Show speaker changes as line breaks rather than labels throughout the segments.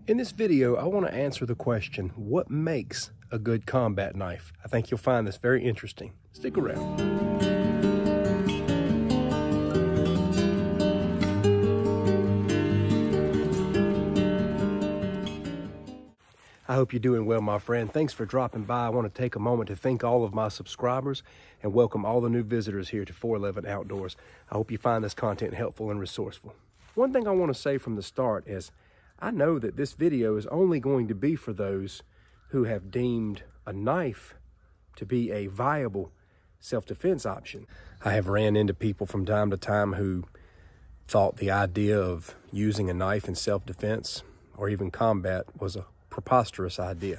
In this video, I want to answer the question, what makes a good combat knife? I think you'll find this very interesting. Stick around. I hope you're doing well, my friend. Thanks for dropping by. I want to take a moment to thank all of my subscribers and welcome all the new visitors here to 411 Outdoors. I hope you find this content helpful and resourceful. One thing I want to say from the start is I know that this video is only going to be for those who have deemed a knife to be a viable self-defense option. I have ran into people from time to time who thought the idea of using a knife in self-defense or even combat was a preposterous idea.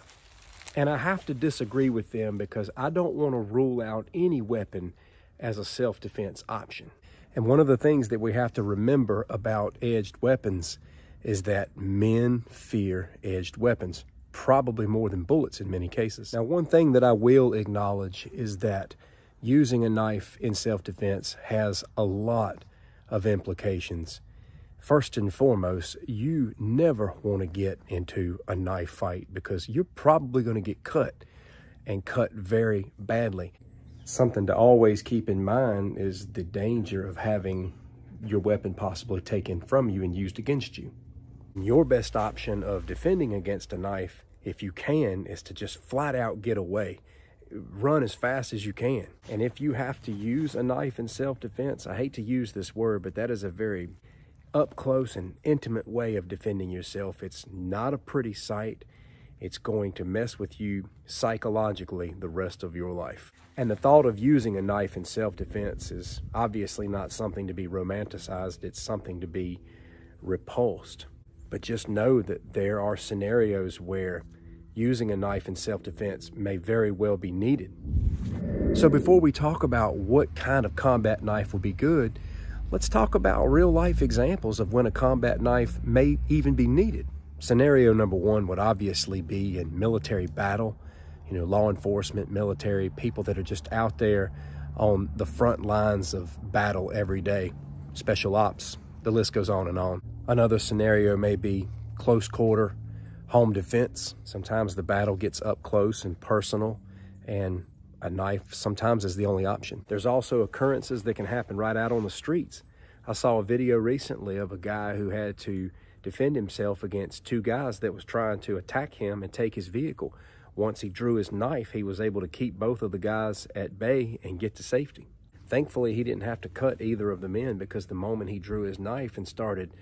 And I have to disagree with them because I don't want to rule out any weapon as a self-defense option. And one of the things that we have to remember about edged weapons is that men fear edged weapons, probably more than bullets in many cases. Now, one thing that I will acknowledge is that using a knife in self-defense has a lot of implications. First and foremost, you never want to get into a knife fight because you're probably going to get cut and cut very badly. Something to always keep in mind is the danger of having your weapon possibly taken from you and used against you. Your best option of defending against a knife, if you can, is to just flat out get away. Run as fast as you can. And if you have to use a knife in self-defense, I hate to use this word, but that is a very up close and intimate way of defending yourself. It's not a pretty sight. It's going to mess with you psychologically the rest of your life. And the thought of using a knife in self-defense is obviously not something to be romanticized. It's something to be repulsed. But just know that there are scenarios where using a knife in self-defense may very well be needed. So before we talk about what kind of combat knife will be good, let's talk about real life examples of when a combat knife may even be needed. Scenario number one would obviously be in military battle, law enforcement, military, people that are just out there on the front lines of battle every day, special ops, the list goes on and on. Another scenario may be close quarter home defense. Sometimes the battle gets up close and personal, and a knife sometimes is the only option. There's also occurrences that can happen right out on the streets. I saw a video recently of a guy who had to defend himself against two guys that was trying to attack him and take his vehicle. Once he drew his knife, he was able to keep both of the guys at bay and get to safety. Thankfully, he didn't have to cut either of the men because the moment he drew his knife and started,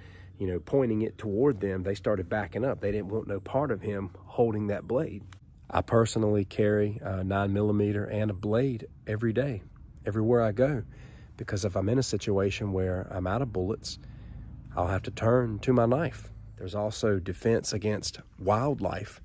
pointing it toward them, they started backing up. They didn't want no part of him holding that blade. I personally carry a 9mm and a blade every day, everywhere I go, because if I'm in a situation where I'm out of bullets, I'll have to turn to my knife. There's also defense against wildlife.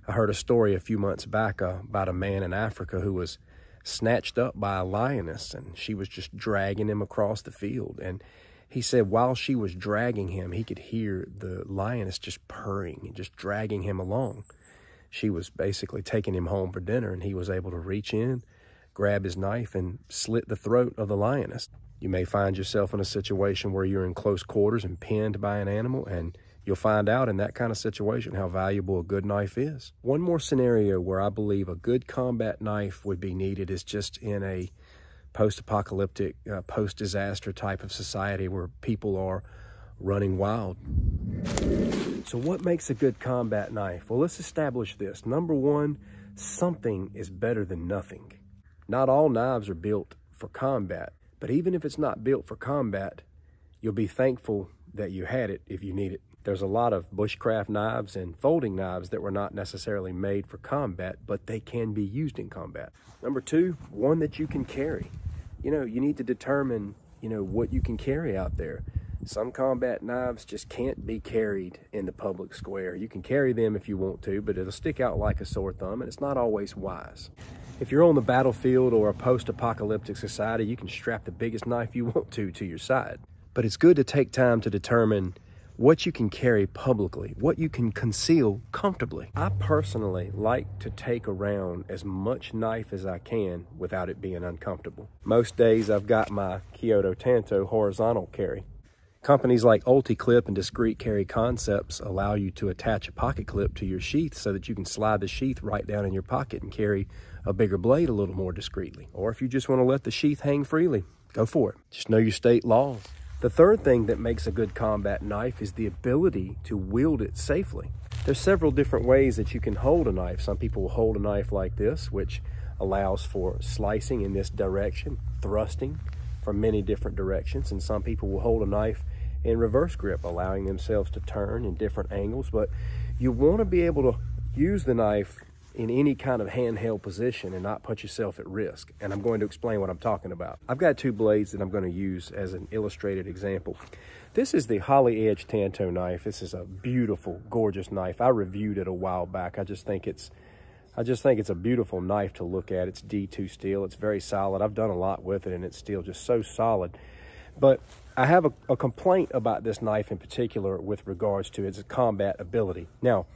I heard a story a few months back about a man in Africa who was snatched up by a lioness, and she was just dragging him across the field. And he said while she was dragging him, he could hear the lioness just purring and just dragging him along. She was basically taking him home for dinner, and he was able to reach in, grab his knife, and slit the throat of the lioness. You may find yourself in a situation where you're in close quarters and pinned by an animal, and you'll find out in that kind of situation how valuable a good knife is. One more scenario where I believe a good combat knife would be needed is just in a post-apocalyptic, post-disaster type of society where people are running wild. So what makes a good combat knife? Well, let's establish this. Number one, something is better than nothing. Not all knives are built for combat, but even if it's not built for combat, you'll be thankful that you had it if you need it. There's a lot of bushcraft knives and folding knives that were not necessarily made for combat, but they can be used in combat. Number two, one that you can carry. You need to determine, what you can carry out there. Some combat knives just can't be carried in the public square. You can carry them if you want to, but it'll stick out like a sore thumb, and it's not always wise. If you're on the battlefield or a post-apocalyptic society, you can strap the biggest knife you want to your side. But it's good to take time to determine what you can carry publicly, what you can conceal comfortably. I personally like to take around as much knife as I can without it being uncomfortable. Most days I've got my Kyoto Tanto horizontal carry. Companies like UltiClip and Discreet Carry Concepts allow you to attach a pocket clip to your sheath so that you can slide the sheath right down in your pocket and carry a bigger blade a little more discreetly. Or if you just want to let the sheath hang freely, go for it. Just know your state laws. The third thing that makes a good combat knife is the ability to wield it safely. There's several different ways that you can hold a knife. Some people will hold a knife like this, which allows for slicing in this direction, thrusting from many different directions, and some people will hold a knife in reverse grip, allowing themselves to turn in different angles. But you want to be able to use the knife in any kind of handheld position and not put yourself at risk. And I'm going to explain what I'm talking about. I've got two blades that I'm going to use as an illustrated example. This is the Holley Edge Tanto knife. This is a beautiful, gorgeous knife. I reviewed it a while back. I just think it's a beautiful knife to look at. It's D2 steel. It's very solid. I've done a lot with it, and it's still just so solid. But I have a complaint about this knife in particular with regards to its combat ability. Now,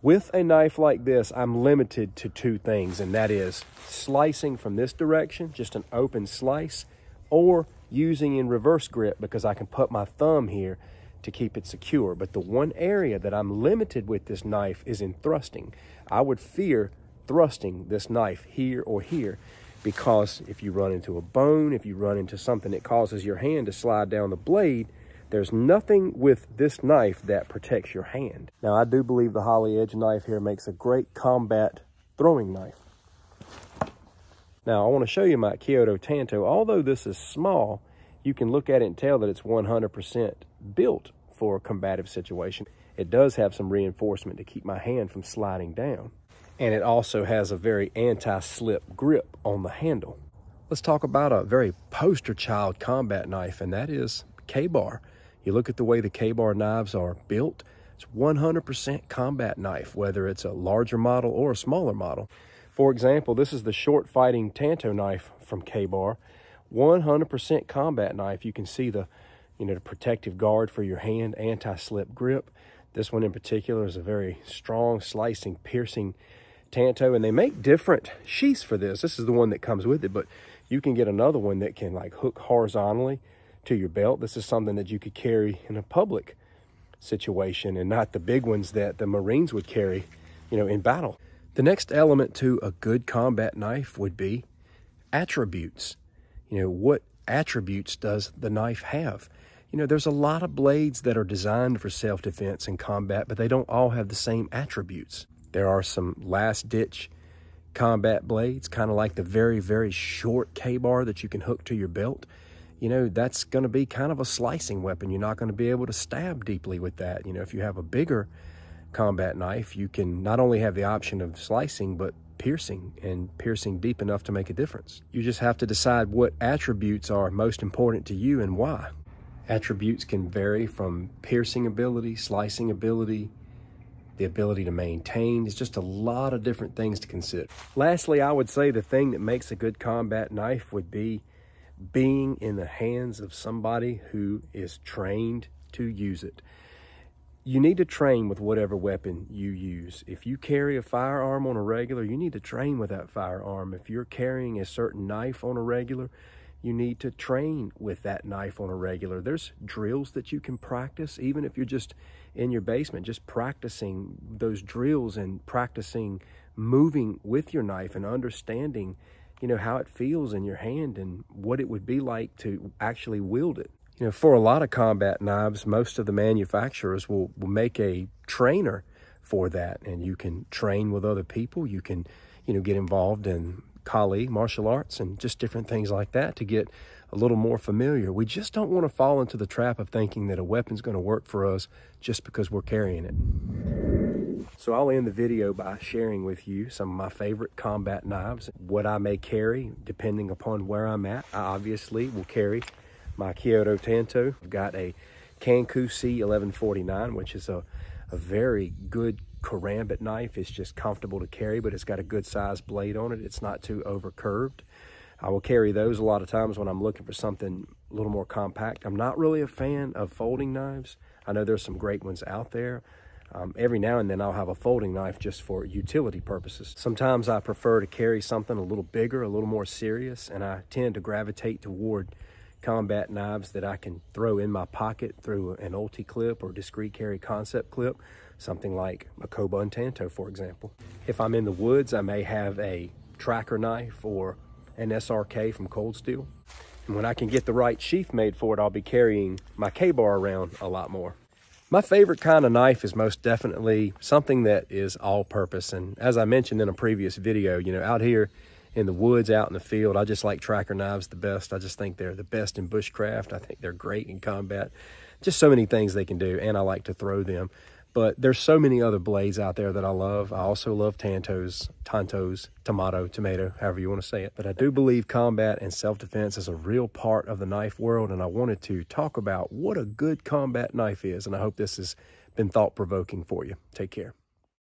with a knife like this, I'm limited to two things, and that is slicing from this direction, just an open slice, or using in reverse grip because I can put my thumb here to keep it secure. But the one area that I'm limited with this knife is in thrusting. I would fear thrusting this knife here or here, because if you run into a bone, if you run into something that causes your hand to slide down the blade, there's nothing with this knife that protects your hand. Now, I do believe the Holley Edge knife here makes a great combat throwing knife. Now, I want to show you my Kyoto Tanto. Although this is small, you can look at it and tell that it's 100% built for a combative situation. It does have some reinforcement to keep my hand from sliding down. And it also has a very anti-slip grip on the handle. Let's talk about a very poster child combat knife, and that is Ka-Bar. You look at the way the Ka-Bar knives are built, it's 100% combat knife, whether it's a larger model or a smaller model. For example, this is the short fighting Tanto knife from Ka-Bar. 100% combat knife. You can see the protective guard for your hand, anti-slip grip. This one in particular is a very strong, slicing, piercing Tanto, and they make different sheaths for this. This is the one that comes with it, but you can get another one that can like hook horizontally to your belt. This is something that you could carry in a public situation and not the big ones that the Marines would carry, in battle. The next element to a good combat knife would be attributes. What attributes does the knife have? There's a lot of blades that are designed for self-defense and combat, but they don't all have the same attributes. There are some last-ditch combat blades, kind of like the very, very short Ka-Bar that you can hook to your belt. That's going to be kind of a slicing weapon. You're not going to be able to stab deeply with that. If you have a bigger combat knife, you can not only have the option of slicing, but piercing, and piercing deep enough to make a difference. You just have to decide what attributes are most important to you and why. Attributes can vary from piercing ability, slicing ability, the ability to maintain. It's just a lot of different things to consider. Lastly, I would say the thing that makes a good combat knife would be being in the hands of somebody who is trained to use it. You need to train with whatever weapon you use. If you carry a firearm on a regular, you need to train with that firearm. If you're carrying a certain knife on a regular, you need to train with that knife on a regular. There's drills that you can practice, even if you're just in your basement, just practicing those drills and practicing moving with your knife and understanding, how it feels in your hand and what it would be like to actually wield it. For a lot of combat knives, most of the manufacturers will make a trainer for that, and you can train with other people. You can, get involved in Kali martial arts and just different things like that to get a little more familiar. We just don't want to fall into the trap of thinking that a weapon's going to work for us just because we're carrying it. So I'll end the video by sharing with you some of my favorite combat knives, what I may carry depending upon where I'm at. I obviously will carry my Kyoto Tanto. I've got a Kanku C1149, which is a very good karambit knife. It's just comfortable to carry, but it's got a good sized blade on it. It's not too over curved. I will carry those a lot of times when I'm looking for something a little more compact. I'm not really a fan of folding knives. I know there's some great ones out there. Every now and then I'll have a folding knife just for utility purposes. Sometimes I prefer to carry something a little bigger, a little more serious, and I tend to gravitate toward combat knives that I can throw in my pocket through an Ulti-Clip or discreet carry concept clip, something like a Kobun Tanto, for example. If I'm in the woods, I may have a tracker knife or an SRK from Cold Steel. And when I can get the right sheath made for it, I'll be carrying my K-bar around a lot more. My favorite kind of knife is most definitely something that is all-purpose. And as I mentioned in a previous video, you know, out here in the woods, out in the field, I just like tracker knives the best. I just think they're the best in bushcraft. I think they're great in combat. Just so many things they can do, and I like to throw them. But there's so many other blades out there that I love. I also love Tantos, tomato, however you want to say it. But I do believe combat and self-defense is a real part of the knife world, and I wanted to talk about what a good combat knife is, and I hope this has been thought-provoking for you. Take care.